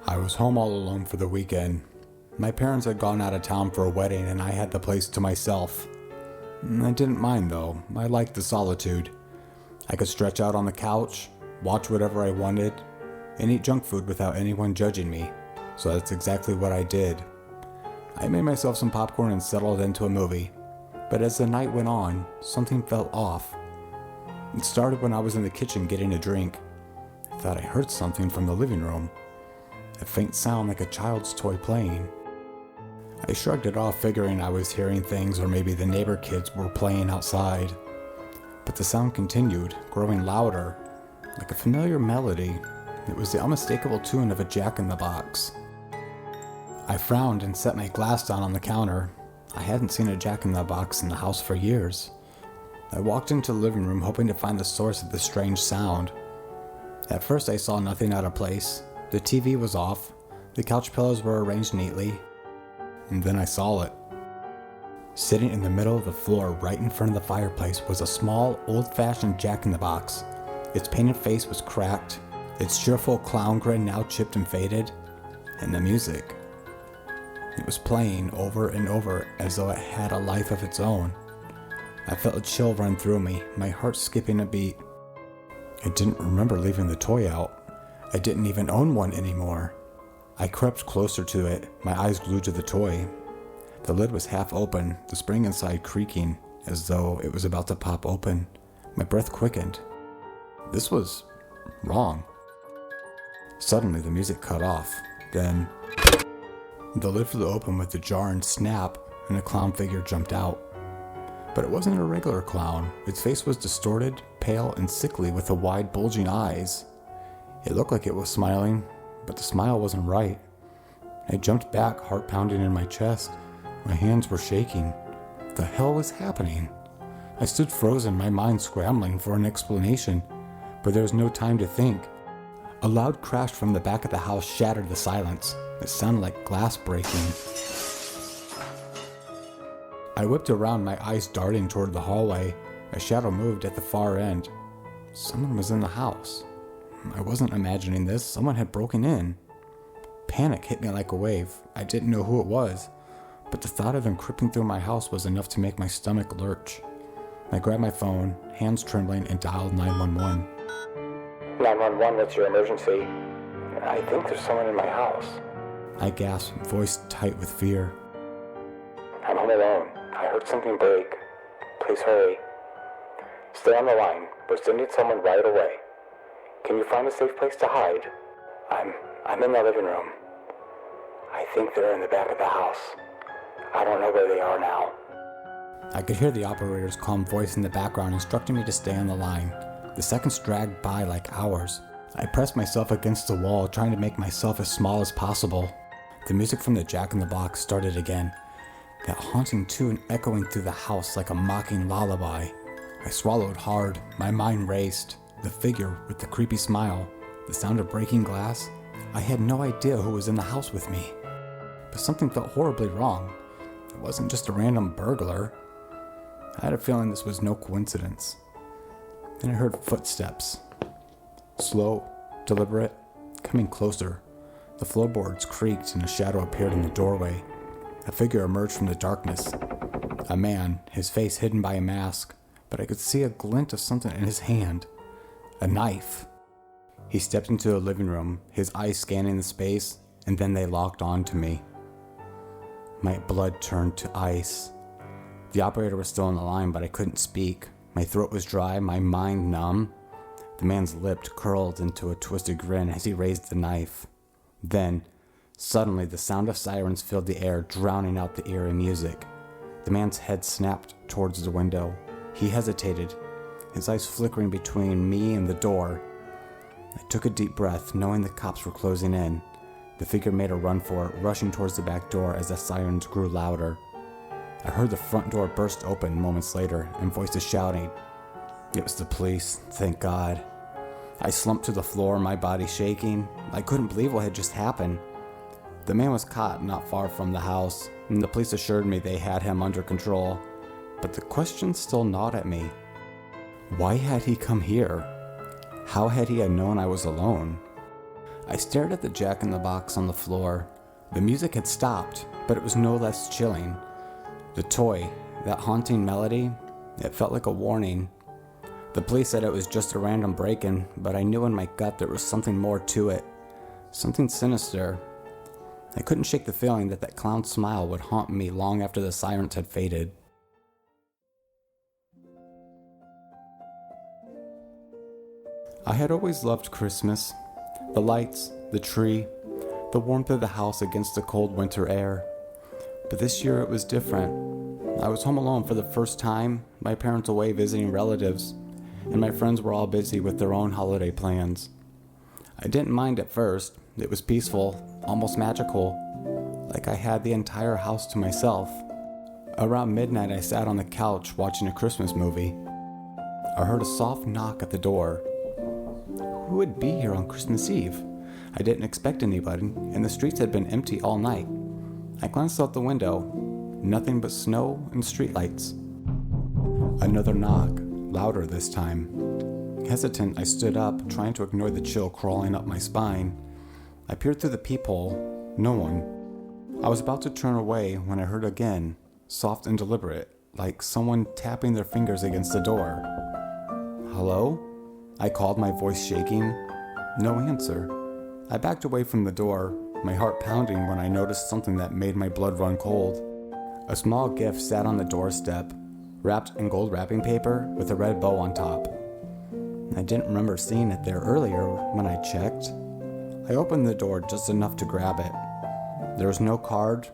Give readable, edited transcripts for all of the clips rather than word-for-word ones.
I was home all alone for the weekend. My parents had gone out of town for a wedding and I had the place to myself. I didn't mind though. I liked the solitude. I could stretch out on the couch, watch whatever I wanted, and eat junk food without anyone judging me. So that's exactly what I did. I made myself some popcorn and settled into a movie. But as the night went on, something felt off. It started when I was in the kitchen getting a drink. I thought I heard something from the living room. A faint sound like a child's toy playing. I shrugged it off, figuring I was hearing things or maybe the neighbor kids were playing outside. But the sound continued, growing louder, like a familiar melody. It was the unmistakable tune of a Jack-in-the-Box. I frowned and set my glass down on the counter. I hadn't seen a Jack-in-the-Box in the house for years. I walked into the living room hoping to find the source of the strange sound. At first I saw nothing out of place. The TV was off, the couch pillows were arranged neatly, and then I saw it. Sitting in the middle of the floor right in front of the fireplace was a small, old-fashioned Jack-in-the-Box. Its painted face was cracked, its cheerful clown grin now chipped and faded, and the music. It was playing over and over as though it had a life of its own. I felt a chill run through me, my heart skipping a beat. I didn't remember leaving the toy out. I didn't even own one anymore. I crept closer to it, my eyes glued to the toy. The lid was half open, the spring inside creaking, as though it was about to pop open. My breath quickened. This was wrong. Suddenly the music cut off. Then the lid flew open with a jar and snap, and a clown figure jumped out. But it wasn't a regular clown. Its face was distorted, pale, and sickly with the wide, bulging eyes. It looked like it was smiling, but the smile wasn't right. I jumped back, heart pounding in my chest. My hands were shaking. What the hell was happening? I stood frozen, my mind scrambling for an explanation, but there was no time to think. A loud crash from the back of the house shattered the silence. It sounded like glass breaking. I whipped around, my eyes darting toward the hallway. A shadow moved at the far end. Someone was in the house. I wasn't imagining this. Someone had broken in. Panic hit me like a wave. I didn't know who it was, but the thought of them creeping through my house was enough to make my stomach lurch. I grabbed my phone, hands trembling, and dialed 911. 911, what's your emergency? I think there's someone in my house. I gasped, voice tight with fear. I'm home alone. I heard something break. Please hurry. Stay on the line. We're sending someone right away. Can you find a safe place to hide? I'm in the living room. I think they're in the back of the house. I don't know where they are now. I could hear the operator's calm voice in the background instructing me to stay on the line. The seconds dragged by like hours. I pressed myself against the wall, trying to make myself as small as possible. The music from the Jack-in-the-Box started again, that haunting tune echoing through the house like a mocking lullaby. I swallowed hard, my mind raced. The figure with the creepy smile, the sound of breaking glass. I had no idea who was in the house with me. But something felt horribly wrong. It wasn't just a random burglar. I had a feeling this was no coincidence. Then I heard footsteps. Slow, deliberate, coming closer. The floorboards creaked and a shadow appeared in the doorway. A figure emerged from the darkness. A man, his face hidden by a mask, but I could see a glint of something in his hand. A knife. He stepped into the living room, his eyes scanning the space, and then they locked on to me. My blood turned to ice. The operator was still on the line, but I couldn't speak. My throat was dry, my mind numb. The man's lip curled into a twisted grin as he raised the knife. Then, suddenly, the sound of sirens filled the air, drowning out the eerie music. The man's head snapped towards the window. He hesitated, his eyes flickering between me and the door. I took a deep breath, knowing the cops were closing in. The figure made a run for it, rushing towards the back door as the sirens grew louder. I heard the front door burst open moments later, and voices shouting. It was the police, thank God. I slumped to the floor, my body shaking. I couldn't believe what had just happened. The man was caught not far from the house, and the police assured me they had him under control. But the question still gnawed at me. Why had he come here? How had he known I was alone? I stared at the jack-in-the-box on the floor. The music had stopped, but it was no less chilling. The toy, that haunting melody, it felt like a warning. The police said it was just a random break-in, but I knew in my gut there was something more to it. Something sinister. I couldn't shake the feeling that that clown smile would haunt me long after the sirens had faded. I had always loved Christmas. The lights, the tree, the warmth of the house against the cold winter air. But this year it was different. I was home alone for the first time, my parents away visiting relatives, and my friends were all busy with their own holiday plans. I didn't mind at first. It was peaceful, almost magical, like I had the entire house to myself. Around midnight, I sat on the couch watching a Christmas movie. I heard a soft knock at the door. Who would be here on Christmas Eve? I didn't expect anybody, and the streets had been empty all night. I glanced out the window. Nothing but snow and streetlights. Another knock, louder this time. Hesitant, I stood up, trying to ignore the chill crawling up my spine. I peered through the peephole. No one. I was about to turn away when I heard again, soft and deliberate, like someone tapping their fingers against the door. Hello? I called, my voice shaking. No answer. I backed away from the door, my heart pounding when I noticed something that made my blood run cold. A small gift sat on the doorstep, wrapped in gold wrapping paper with a red bow on top. I didn't remember seeing it there earlier when I checked. I opened the door just enough to grab it. There was no card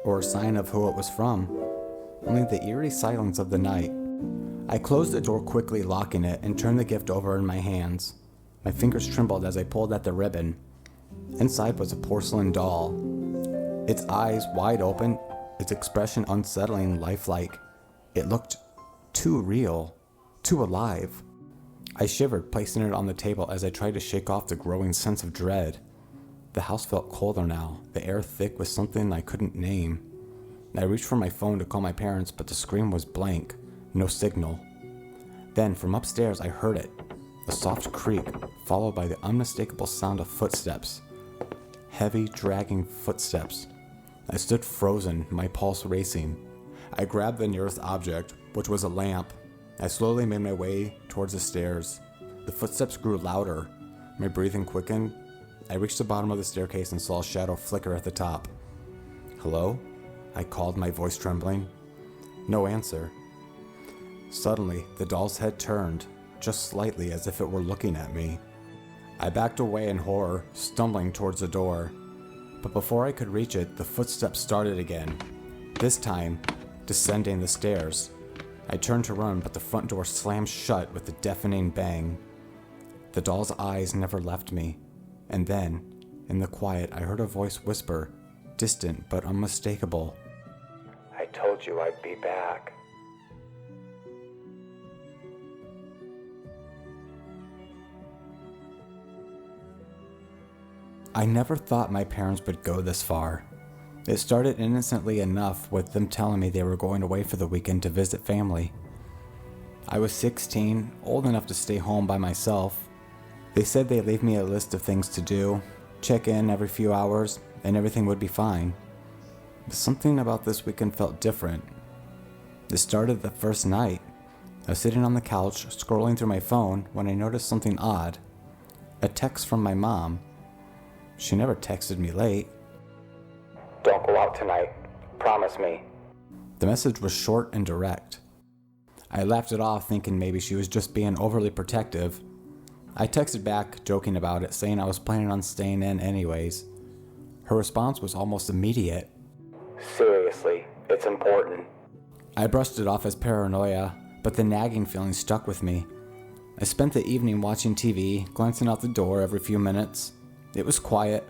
or a sign of who it was from, only the eerie silence of the night. I closed the door quickly, locking it, and turned the gift over in my hands. My fingers trembled as I pulled at the ribbon. Inside was a porcelain doll. Its eyes wide open, its expression unsettling, lifelike. It looked too real, too alive. I shivered, placing it on the table as I tried to shake off the growing sense of dread. The house felt colder now, the air thick with something I couldn't name. I reached for my phone to call my parents, but the screen was blank. No signal. Then, from upstairs, I heard it. A soft creak, followed by the unmistakable sound of footsteps. Heavy, dragging footsteps. I stood frozen, my pulse racing. I grabbed the nearest object, which was a lamp. I slowly made my way towards the stairs. The footsteps grew louder. My breathing quickened. I reached the bottom of the staircase and saw a shadow flicker at the top. Hello? I called, my voice trembling. No answer. Suddenly, the doll's head turned, just slightly as if it were looking at me. I backed away in horror, stumbling towards the door. But before I could reach it, the footsteps started again. This time, descending the stairs. I turned to run, but the front door slammed shut with a deafening bang. The doll's eyes never left me. And then, in the quiet, I heard a voice whisper, distant but unmistakable. I told you I'd be back. I never thought my parents would go this far. It started innocently enough with them telling me they were going away for the weekend to visit family. I was 16, old enough to stay home by myself. They said they'd leave me a list of things to do, check in every few hours, and everything would be fine. But something about this weekend felt different. It started the first night. I was sitting on the couch, scrolling through my phone, when I noticed something odd. A text from my mom. She never texted me late. Don't go out tonight. Promise me. The message was short and direct. I laughed it off, thinking maybe she was just being overly protective. I texted back, joking about it, saying I was planning on staying in anyways. Her response was almost immediate. Seriously, it's important. I brushed it off as paranoia, but the nagging feeling stuck with me. I spent the evening watching TV, glancing out the door every few minutes. It was quiet.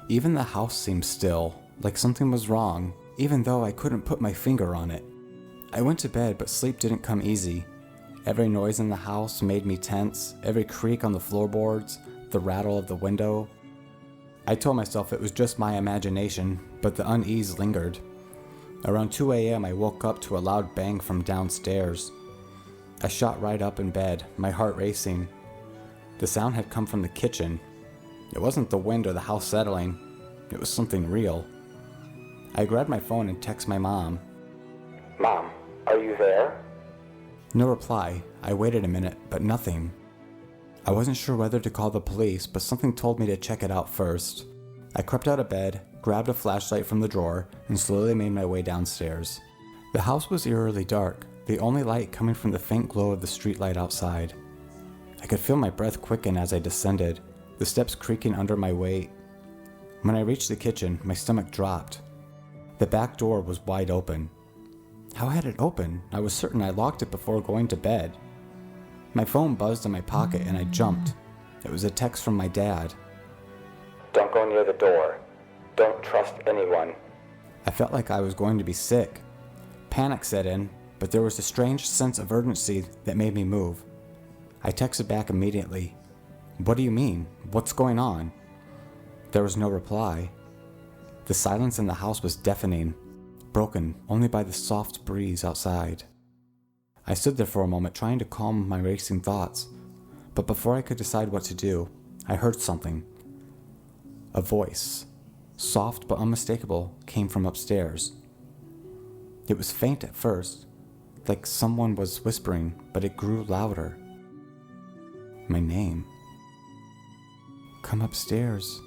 Even the house seemed still, like something was wrong, even though I couldn't put my finger on it. I went to bed, but sleep didn't come easy. Every noise in the house made me tense, every creak on the floorboards, the rattle of the window. I told myself it was just my imagination, but the unease lingered. Around 2 a.m. I woke up to a loud bang from downstairs. I shot right up in bed, my heart racing. The sound had come from the kitchen. It wasn't the wind or the house settling. It was something real. I grabbed my phone and texted my mom. Mom, are you there? No reply. I waited a minute, but nothing. I wasn't sure whether to call the police, but something told me to check it out first. I crept out of bed, grabbed a flashlight from the drawer, and slowly made my way downstairs. The house was eerily dark, the only light coming from the faint glow of the streetlight outside. I could feel my breath quicken as I descended, the steps creaking under my weight. When I reached the kitchen, my stomach dropped. The back door was wide open. How had it opened? I was certain I locked it before going to bed. My phone buzzed in my pocket and I jumped. It was a text from my dad. Don't go near the door. Don't trust anyone. I felt like I was going to be sick. Panic set in, but there was a strange sense of urgency that made me move. I texted back immediately. What do you mean? What's going on? There was no reply. The silence in the house was deafening, broken only by the soft breeze outside. I stood there for a moment trying to calm my racing thoughts, but before I could decide what to do, I heard something. A voice, soft but unmistakable, came from upstairs. It was faint at first, like someone was whispering, but it grew louder. My name. Come upstairs.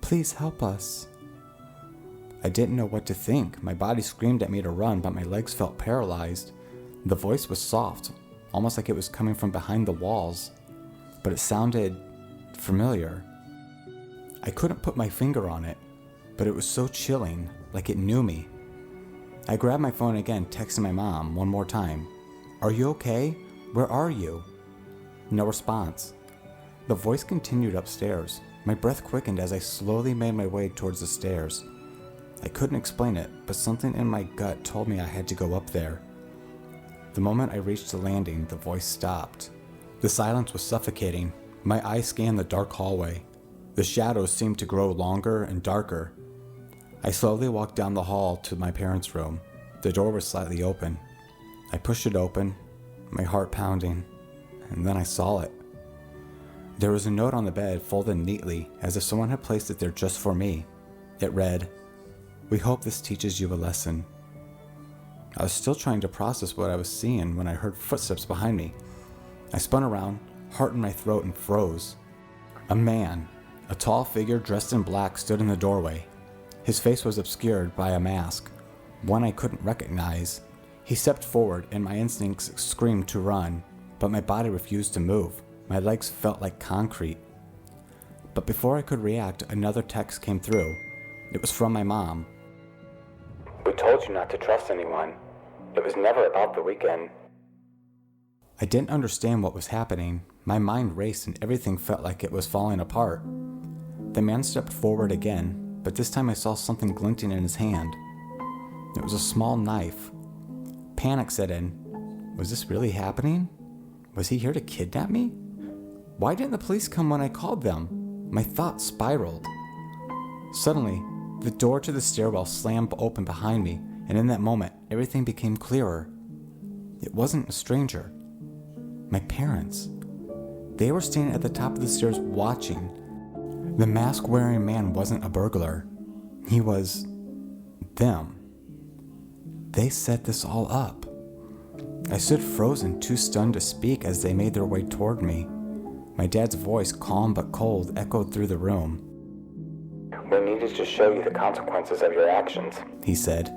Please help us. I didn't know what to think. My body screamed at me to run, but my legs felt paralyzed. The voice was soft, almost like it was coming from behind the walls, but it sounded familiar. I couldn't put my finger on it, but it was so chilling, like it knew me. I grabbed my phone again, texting my mom one more time. Are you okay? Where are you? No response. The voice continued upstairs. My breath quickened as I slowly made my way towards the stairs. I couldn't explain it, but something in my gut told me I had to go up there. The moment I reached the landing, the voice stopped. The silence was suffocating. My eyes scanned the dark hallway. The shadows seemed to grow longer and darker. I slowly walked down the hall to my parents' room. The door was slightly open. I pushed it open, my heart pounding, and then I saw it. There was a note on the bed folded neatly, as if someone had placed it there just for me. It read, "We hope this teaches you a lesson." I was still trying to process what I was seeing when I heard footsteps behind me. I spun around, heart in my throat, and froze. A man, a tall figure dressed in black, stood in the doorway. His face was obscured by a mask, one I couldn't recognize. He stepped forward, and my instincts screamed to run, but my body refused to move. My legs felt like concrete. But before I could react, another text came through. It was from my mom. We told you not to trust anyone. It was never about the weekend. I didn't understand what was happening. My mind raced and everything felt like it was falling apart. The man stepped forward again, but this time I saw something glinting in his hand. It was a small knife. Panic set in. Was this really happening? Was he here to kidnap me? Why didn't the police come when I called them? My thoughts spiraled. Suddenly, the door to the stairwell slammed open behind me, and in that moment, everything became clearer. It wasn't a stranger. My parents. They were standing at the top of the stairs watching. The mask-wearing man wasn't a burglar. He was them. They set this all up. I stood frozen, too stunned to speak as they made their way toward me. My dad's voice, calm but cold, echoed through the room. We needed to show you the consequences of your actions, he said.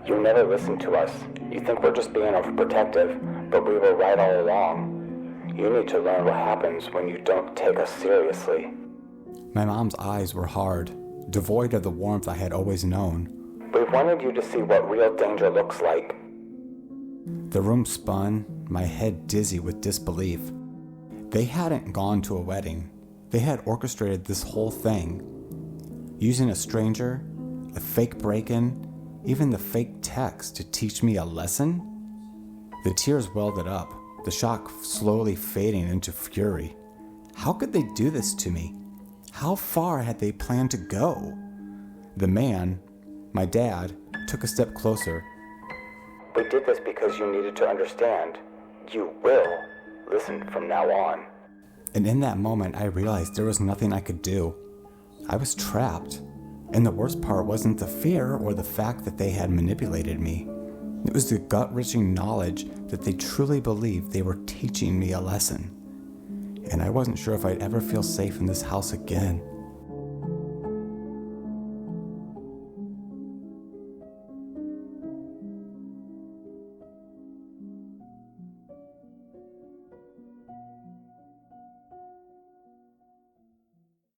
You never listened to us. You think we're just being overprotective, but we were right all along. You need to learn what happens when you don't take us seriously. My mom's eyes were hard, devoid of the warmth I had always known. We wanted you to see what real danger looks like. The room spun, my head dizzy with disbelief. They hadn't gone to a wedding. They had orchestrated this whole thing. Using a stranger, a fake break-in, even the fake text to teach me a lesson? The tears welded up, the shock slowly fading into fury. How could they do this to me? How far had they planned to go? The man, my dad, took a step closer. We did this because you needed to understand. You will listen from now on. And in that moment, I realized there was nothing I could do. I was trapped. And the worst part wasn't the fear or the fact that they had manipulated me. It was the gut-wrenching knowledge that they truly believed they were teaching me a lesson. And I wasn't sure if I'd ever feel safe in this house again.